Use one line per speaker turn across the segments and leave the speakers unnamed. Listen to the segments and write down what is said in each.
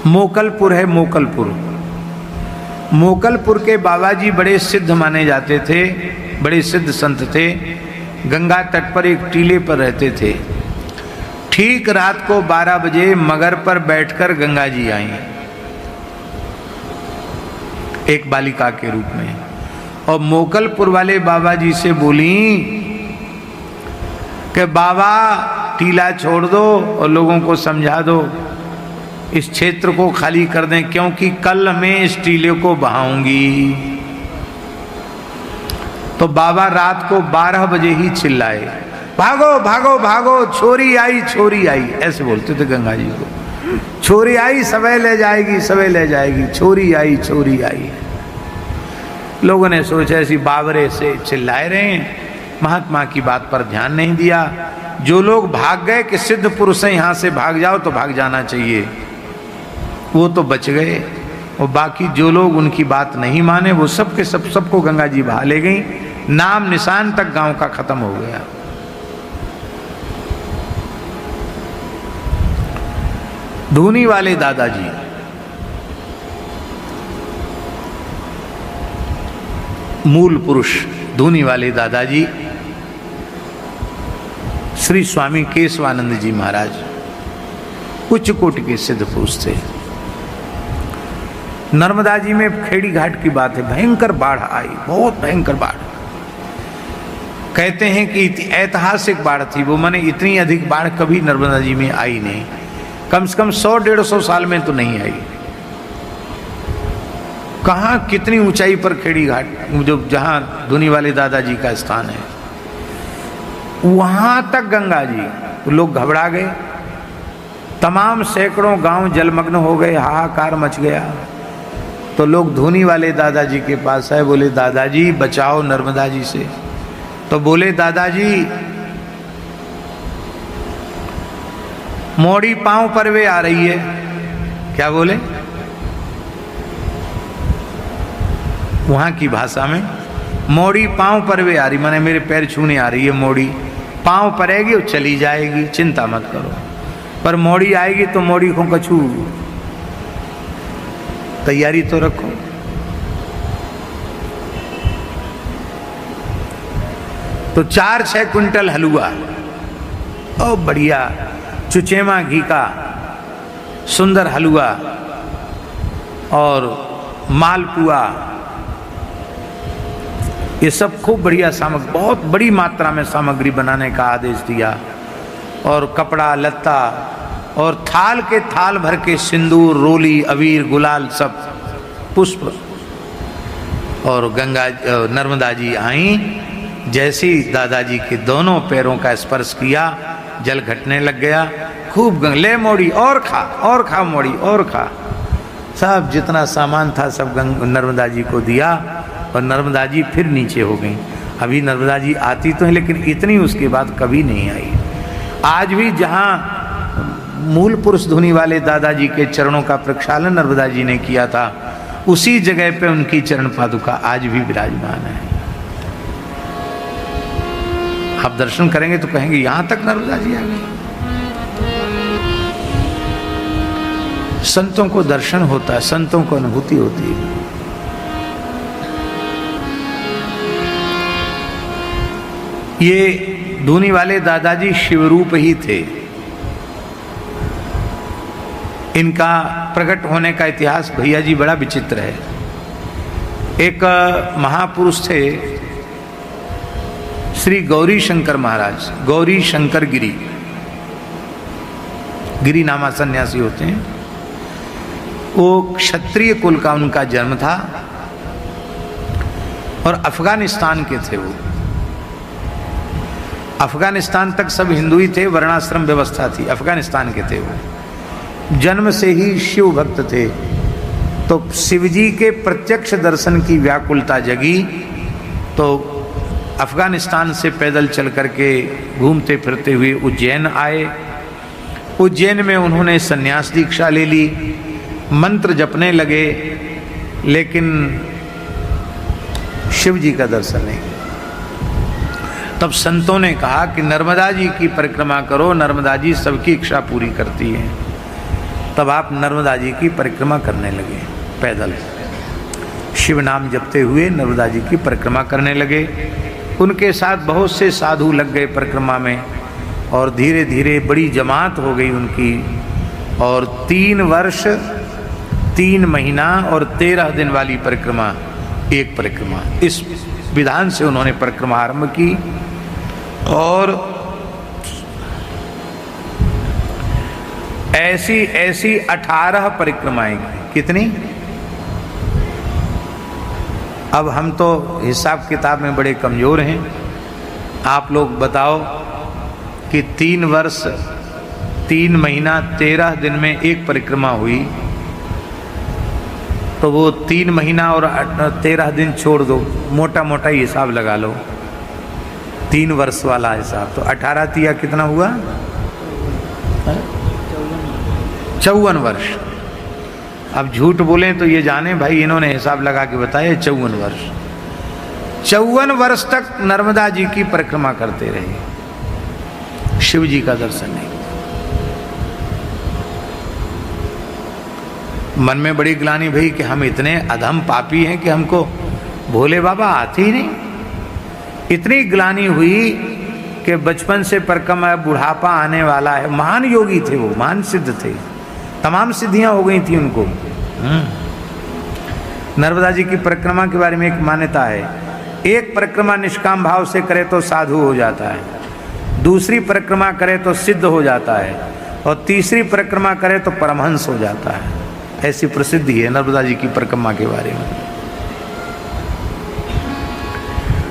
मोकलपुर है, मोकलपुर। मोकलपुर के बाबा जी बड़े सिद्ध माने जाते थे, बड़े सिद्ध संत थे। गंगा तट पर एक टीले पर रहते थे। ठीक रात को 12 बजे मगर पर बैठकर गंगा जी आई, एक बालिका के रूप में, और मोकलपुर वाले बाबा जी से बोली कि बाबा टीला छोड़ दो और लोगों को समझा दो, इस क्षेत्र को खाली कर दें, क्योंकि कल मैं इस टीले को बहाऊंगी। तो बाबा रात को 12 बजे ही चिल्लाए, भागो भागो भागो, छोरी आई छोरी आई, ऐसे बोलते थे गंगा जी को। छोरी आई सवे ले जाएगी, सवे ले जाएगी, छोरी आई छोरी आई। लोगों ने सोचा ऐसी बावरे से चिल्लाए रहे हैं, महात्मा की बात पर ध्यान नहीं दिया। जो लोग भाग गए कि सिद्ध पुरुष है यहां से भाग जाओ, तो भाग जाना चाहिए, वो तो बच गए। और बाकी जो लोग उनकी बात नहीं माने वो सब के सब सबको गंगा जी बहा ले गई। नाम निशान तक गांव का खत्म हो गया। धूनी वाले दादाजी, मूल पुरुष धूनी वाले दादाजी श्री स्वामी केशवानंद जी महाराज उच्च कोटि के सिद्ध पुरुष थे। नर्मदा जी में खेड़ी घाट की बात है, भयंकर बाढ़ आई, बहुत भयंकर बाढ़। कहते हैं कि ऐतिहासिक बाढ़ थी वो, माने इतनी अधिक बाढ़ कभी नर्मदा जी में आई नहीं, कम से कम 100-150 साल में तो नहीं आई। कहाँ कितनी ऊंचाई पर खेड़ी घाट, जो जहां धुनी वाले दादाजी का स्थान है, वहां तक गंगा जी। लोग घबरा गए, तमाम सैकड़ों गांव जलमग्न हो गए, हाहाकार मच गया। तो लोग धुनी वाले दादाजी के पास आए, बोले दादाजी बचाओ नर्मदा जी से। तो बोले दादाजी मोड़ी पांव पर वे आ रही है। क्या बोले? वहां की भाषा में मोड़ी पांव पर वे आ रही, माने मेरे पैर छूने आ रही है। मोड़ी पांव पड़ेगी और चली जाएगी, चिंता मत करो, पर मोड़ी आएगी तो मोड़ी को कछू तैयारी तो रखो। तो 4-6 कुंटल हलवा, ओ बढ़िया चुचेमा घी का सुंदर हलवा और मालपुआ, ये सब खूब बढ़िया सामग्री, बहुत बड़ी मात्रा में सामग्री बनाने का आदेश दिया। और कपड़ा लत्ता और थाल के थाल भर के सिंदूर, रोली, अबीर, गुलाल, सब पुष्प। और गंगा नर्मदा जी आई, जैसे ही दादाजी के दोनों पैरों का स्पर्श किया जल घटने लग गया। खूब ले मोड़ी और खा मोड़ी और खा। सब जितना सामान था सब नर्मदा जी को दिया और नर्मदा जी फिर नीचे हो गई। अभी नर्मदा जी आती तो है लेकिन इतनी उसके बाद कभी नहीं आई। आज भी जहाँ मूल पुरुष धुनी वाले दादाजी के चरणों का प्रक्षालन नर्मदा जी ने किया था, उसी जगह पे उनकी चरण पादुका आज भी विराजमान है। आप दर्शन करेंगे तो कहेंगे यहां तक नर्मदा जी आ गई। संतों को दर्शन होता है, संतों को अनुभूति होती है। ये धूनी वाले दादाजी शिवरूप ही थे। इनका प्रकट होने का इतिहास भैया जी बड़ा विचित्र है। एक महापुरुष थे श्री गौरी शंकर महाराज, गौरी शंकर गिरी, गिरी नामा सन्यासी होते हैं। वो क्षत्रिय कुल का उनका जन्म था और अफगानिस्तान के थे। वो अफगानिस्तान तक सब हिंदू ही थे, वर्णाश्रम व्यवस्था थी, अफगानिस्तान के थे। वो जन्म से ही शिव भक्त थे। तो शिवजी के प्रत्यक्ष दर्शन की व्याकुलता जगी तो अफगानिस्तान से पैदल चल करके घूमते फिरते हुए उज्जैन आए। उज्जैन में उन्होंने संन्यास दीक्षा ले ली, मंत्र जपने लगे, लेकिन शिव जी का दर्शन नहीं। तब संतों ने कहा कि नर्मदा जी की परिक्रमा करो, नर्मदा जी सबकी इच्छा पूरी करती हैं। तब आप नर्मदा जी की परिक्रमा करने लगे पैदल। शिव नाम जपते हुए नर्मदा जी की परिक्रमा करने लगे। उनके साथ बहुत से साधु लग गए परिक्रमा में, और धीरे धीरे बड़ी जमात हो गई उनकी। और 3 वर्ष 3 महीना और 13 दिन वाली परिक्रमा, एक परिक्रमा, इस विधान से उन्होंने परिक्रमा आरंभ की। और ऐसी ऐसी 18 परिक्रमाएं की। कितनी? अब हम तो हिसाब किताब में बड़े कमजोर हैं, आप लोग बताओ कि 3 वर्ष 3 महीना 13 दिन में एक परिक्रमा हुई, तो वो 3 महीना और 13 दिन छोड़ दो, मोटा मोटा ही हिसाब लगा लो, 3 वर्ष वाला हिसाब, तो 18 तिया कितना हुआ? 54 वर्ष। अब झूठ बोले तो ये जाने भाई इन्होंने हिसाब लगा के बताया 54 वर्ष। 54 वर्ष तक नर्मदा जी की परिक्रमा करते रहे, शिव जी का दर्शन नहीं। मन में बड़ी ग्लानि भई कि हम इतने अधम पापी हैं कि हमको भोले बाबा आते ही नहीं। इतनी ग्लानि हुई कि बचपन से परिक्रमा, बुढ़ापा आने वाला है। महान योगी थे वो, महान सिद्ध थे, तमाम सिद्धियां हो गई थी उनको। नर्मदा जी की परिक्रमा के बारे में एक मान्यता है, एक परिक्रमा निष्काम भाव से करे तो साधु हो जाता है, दूसरी परिक्रमा करे तो सिद्ध हो जाता है, और तीसरी परिक्रमा करे तो परमहंस हो जाता है। ऐसी प्रसिद्धि है नर्मदा जी की परिक्रमा के बारे में।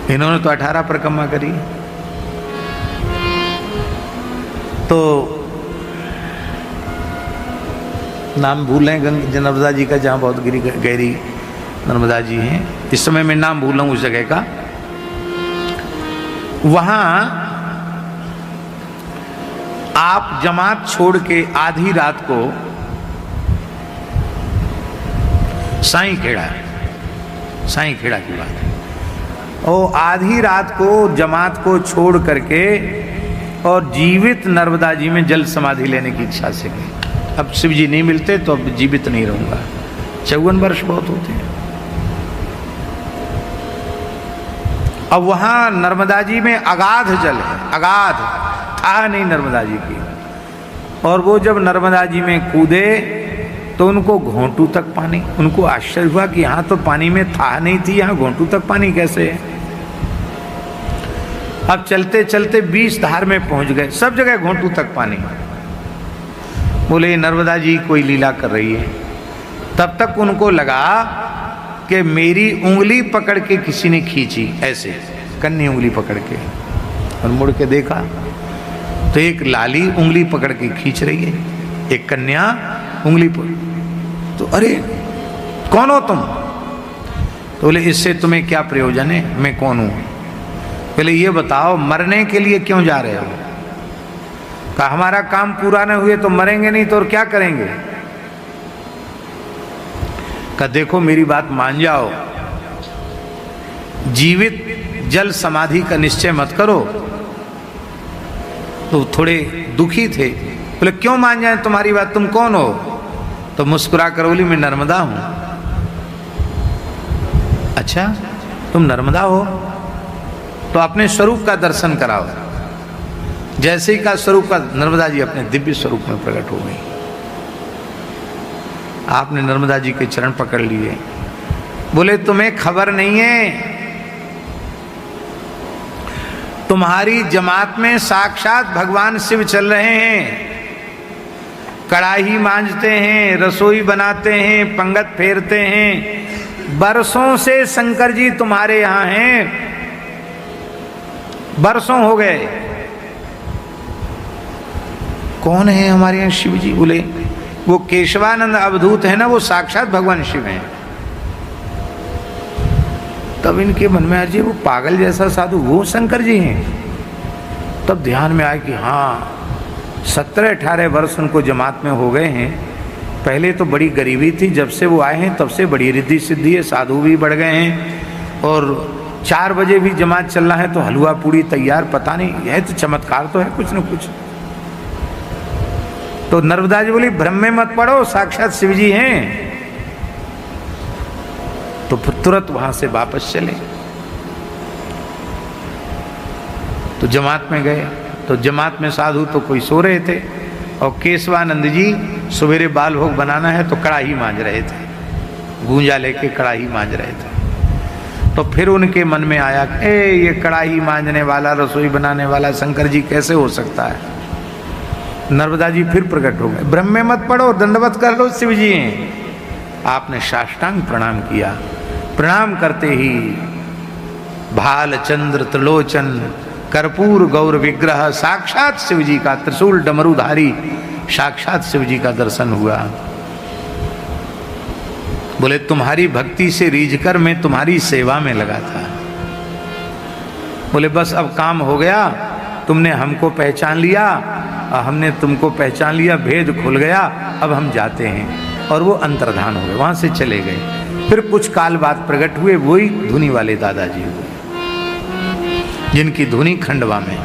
इन्होंने तो 18 परिक्रमा करी। तो नाम भूल रहे हैं नर्मदा जी का, जहाँ बहुत गहरी नर्मदा जी हैं। इस समय मैं नाम भूल रहा हूँ उस जगह का। वहाँ आप जमात छोड़ के आधी रात को साईं खेड़ा की बात है, और आधी रात को जमात को छोड़ करके और जीवित नर्मदा जी में जल समाधि लेने की इच्छा से गए। अब शिव जी नहीं मिलते तो अब जीवित नहीं रहूंगा। 54 वर्ष बहुत होते हैं। अब वहां नर्मदा जी में अगाध जल है, अगाध था नहीं नर्मदा जी की। और वो जब नर्मदा जी में कूदे तो उनको घोंटू तक पानी। उनको आश्चर्य हुआ कि यहाँ तो पानी में था नहीं थी, यहाँ घोंटू तक पानी कैसे है। अब चलते चलते 20 धार में पहुंच गए, सब जगह घोंटू तक पानी। बोले नर्मदा जी कोई लीला कर रही है। तब तक उनको लगा कि मेरी उंगली पकड़ के किसी ने खींची, ऐसे कन्नी उंगली पकड़ के, और मुड़ के देखा तो एक लाली उंगली पकड़ के खींच रही है, एक कन्या उंगली पर। तो अरे कौन हो तुम? तो बोले इससे तुम्हें क्या प्रयोजन है, मैं कौन हूं? बोले ये बताओ मरने के लिए क्यों जा रहे हो? कहा हमारा काम पूरा न हुए तो मरेंगे नहीं तो और क्या करेंगे? कहा देखो मेरी बात मान जाओ, जीवित जल समाधि का निश्चय मत करो। तो थोड़े दुखी थे। बोले क्यों मान जाए तुम्हारी बात, तुम कौन हो? तो मुस्कुरा कर बोली मैं नर्मदा हूं। अच्छा तुम नर्मदा हो, तो अपने स्वरूप का दर्शन कराओ। जैसे ही का स्वरूप का, नर्मदा जी अपने दिव्य स्वरूप में प्रकट हो गई। आपने नर्मदा जी के चरण पकड़ लिए। बोले तुम्हें खबर नहीं है, तुम्हारी जमात में साक्षात भगवान शिव चल रहे हैं। कढ़ाई मांजते हैं, रसोई बनाते हैं, पंगत फेरते हैं। बरसों से शंकर जी तुम्हारे यहां हैं, बरसों हो गए। कौन है हमारे यहां शिव जी? बोले वो केशवानंद अवधूत है ना, वो साक्षात भगवान शिव हैं। तब इनके मन में आ जी वो पागल जैसा साधु वो शंकर जी हैं। तब ध्यान में आया कि हाँ 17-18 वर्ष उनको जमात में हो गए हैं। पहले तो बड़ी गरीबी थी, जब से वो आए हैं तब से बड़ी रिद्धि सिद्धि है, साधु भी बढ़ गए हैं। और 4 बजे भी जमात चलना है तो हलवा पूड़ी तैयार, पता नहीं यह तो चमत्कार तो है कुछ न कुछ। तो नर्मदा जी बोली भ्रम में मत पड़ो, साक्षात शिव जी हैं। तो फिर तुरंत वहां से वापस चले। तो जमात में गए, तो जमात में साधु तो कोई सो रहे थे, और केशवानंद जी सवेरे बाल भोग बनाना है तो कड़ाही मांज रहे थे, गूंजा लेके कड़ाही मांज रहे थे। तो फिर उनके मन में आया ये कड़ाही मांजने वाला, रसोई बनाने वाला शंकर जी कैसे हो सकता है। नर्मदा जी फिर प्रकट हो गए, ब्रह्म में मत पड़ो, दंडवत कर लो, शिव जी हैं। आपने साष्टांग प्रणाम किया। प्रणाम करते ही भाल चंद्र त्रिलोचन कर्पूर गौर विग्रह साक्षात शिव जी का, त्रिशूल डमरूधारी साक्षात शिव जी का दर्शन हुआ। बोले तुम्हारी भक्ति से रीझकर मैं तुम्हारी सेवा में लगा था। बोले बस अब काम हो गया, तुमने हमको पहचान लिया और हमने तुमको पहचान लिया, भेद खुल गया, अब हम जाते हैं। और वो अंतर्धान हो गए, वहां से चले गए। फिर कुछ काल बाद प्रकट हुए, वही धुनी वाले दादाजी हुए जिनकी धुनी खंडवा में